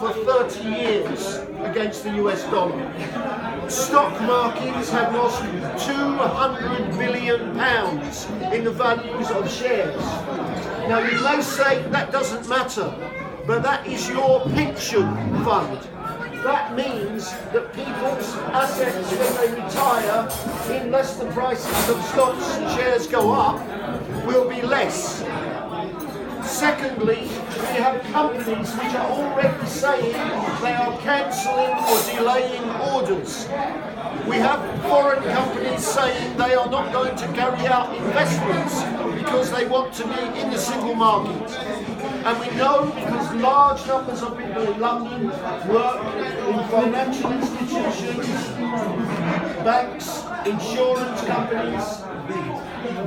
for 30 years against the US dollar. Stock markets have lost £200 billion in the values of shares. Now you may say that doesn't matter, but that is your pension fund. That means that people's assets when they retire, unless the prices of stocks and shares go up, will be less. Secondly, we have companies which are already saying they are cancelling or delaying orders. We have foreign companies saying they are not going to carry out investments because they want to be in the single market. And we know because large numbers of people in London work in financial institutions, banks, insurance companies.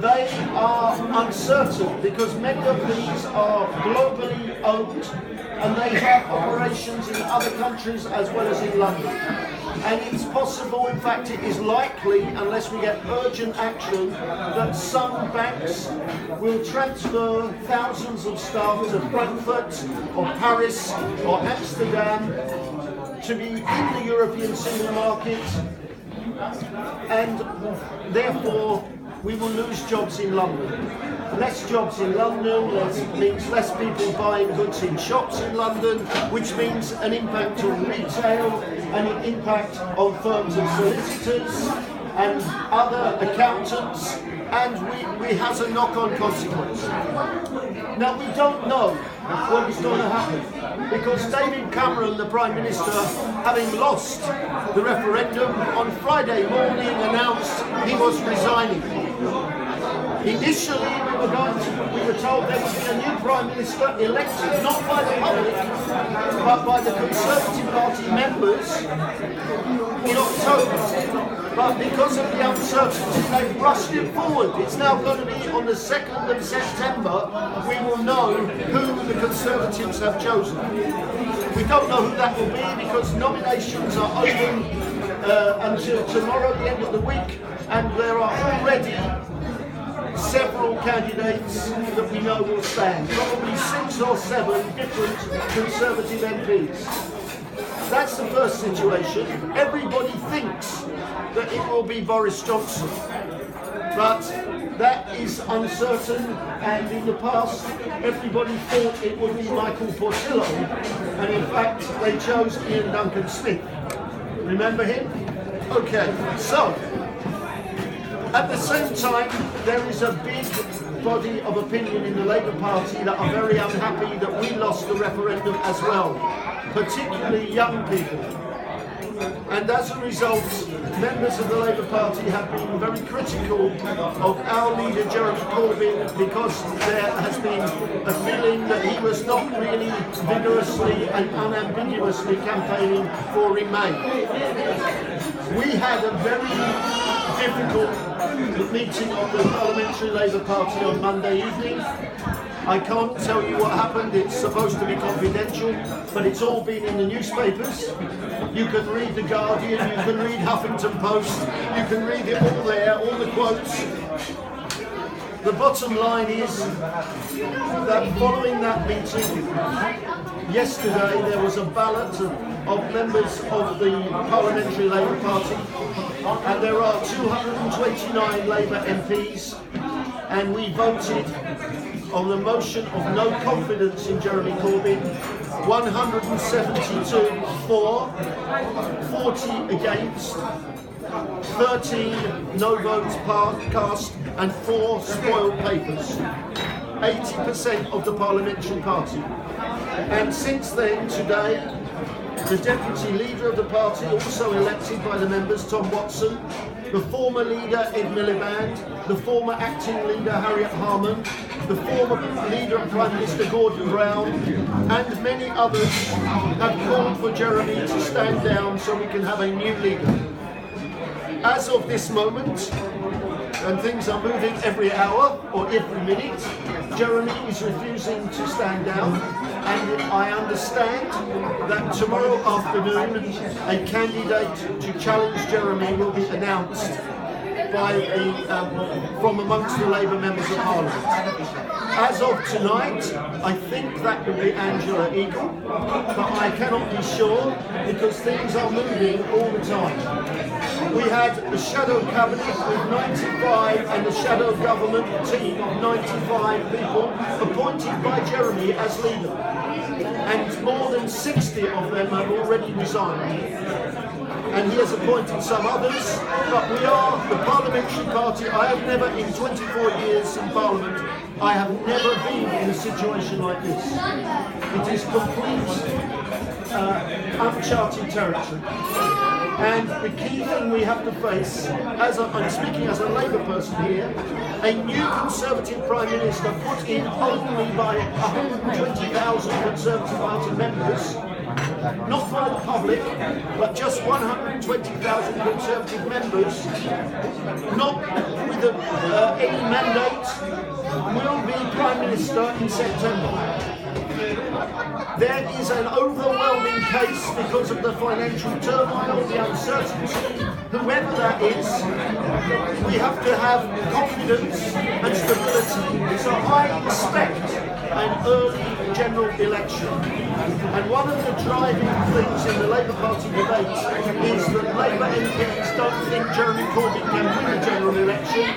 They are uncertain because many of these are globally owned and they have operations in other countries as well as in London. And it's possible, in fact it is likely, unless we get urgent action, that some banks will transfer thousands of staff to Frankfurt or Paris or Amsterdam to be in the European single market, and therefore we will lose jobs in London. Less jobs in London means less people buying goods in shops in London, which means an impact on retail and an impact on firms of solicitors and other accountants, and we has a knock-on consequence. Now we don't know what is going to happen because David Cameron, the Prime Minister, having lost the referendum on Friday morning, announced he was resigning. Initially, we were told there would be a new Prime Minister elected not by the public, but by the Conservative Party members in October. But because of the uncertainty, they've rushed it forward. It's now going to be on the 2nd of September. We will know who the Conservatives have chosen. We don't know who that will be because nominations are open until tomorrow, the end of the week, and there are already several candidates that we know will stand, probably 6 or 7 different Conservative MPs. That's the first situation. Everybody thinks that it will be Boris Johnson, but that is uncertain, and in the past everybody thought it would be Michael Portillo, and in fact they chose Ian Duncan Smith. Remember him? Okay, so at the same time, there is a big body of opinion in the Labour Party that are very unhappy that we lost the referendum as well, particularly young people. And as a result, members of the Labour Party have been very critical of our leader Jeremy Corbyn because there has been a feeling that he was not really vigorously and unambiguously campaigning for Remain. We had a very difficult meeting of the Parliamentary Labour Party on Monday evening. I can't tell you what happened, it's supposed to be confidential, but it's all been in the newspapers. You can read The Guardian, you can read Huffington Post, you can read it all there, all the quotes. The bottom line is that following that meeting, yesterday there was a ballot of members of the Parliamentary Labour Party, and there are 229 Labour MPs, and we voted on the motion of no confidence in Jeremy Corbyn, 172 for, 40 against, 13 no votes cast, and 4 spoiled papers. 80% of the parliamentary party. And since then, today, the deputy leader of the party, also elected by the members, Tom Watson, the former leader, Ed Miliband, the former acting leader, Harriet Harman, the former leader and Prime Minister, Gordon Brown, and many others have called for Jeremy to stand down so we can have a new leader. As of this moment, and things are moving every hour or every minute, Jeremy is refusing to stand down, and I understand that tomorrow afternoon a candidate to challenge Jeremy will be announced from amongst the Labour members of Parliament. As of tonight, I think that will be Angela Eagle, but I cannot be sure because things are moving all the time. We had the shadow cabinet with 95 and the shadow government team of 95 people appointed by Jeremy as leader, and more than 60 of them have already resigned. And he has appointed some others, but we are the parliamentary party. I have never, in 24 years in Parliament, I have never been in a situation like this. It is complete uncharted territory. And the key thing we have to face, I'm speaking as a Labour person here, a new Conservative Prime Minister put in only by 120,000 Conservative Party members, not by the public, but just 120,000 Conservative members, not with any mandate, will be Prime Minister in September. There is an overwhelming case because of the financial turmoil, the uncertainty, whoever that is. We have to have confidence and stability. So I expect an early general election. And one of the driving things in the Labour Party debate is that Labour MPs don't think Jeremy Corbyn can win a general election,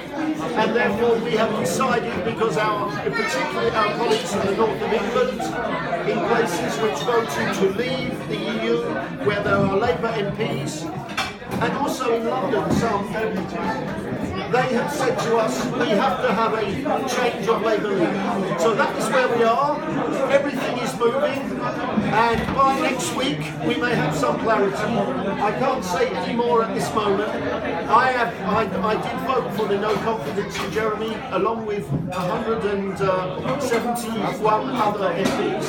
and therefore we have decided, because particularly our colleagues in the north of England, in places which voted to leave the EU, where there are Labour MPs, and also in London some, they have said to us, we have to have a change of Labour leader. So that is where we are. Everything is moving, and by next week we may have some clarity. I can't say any more at this moment. I did vote for the no confidence in Jeremy, along with 171 other MPs.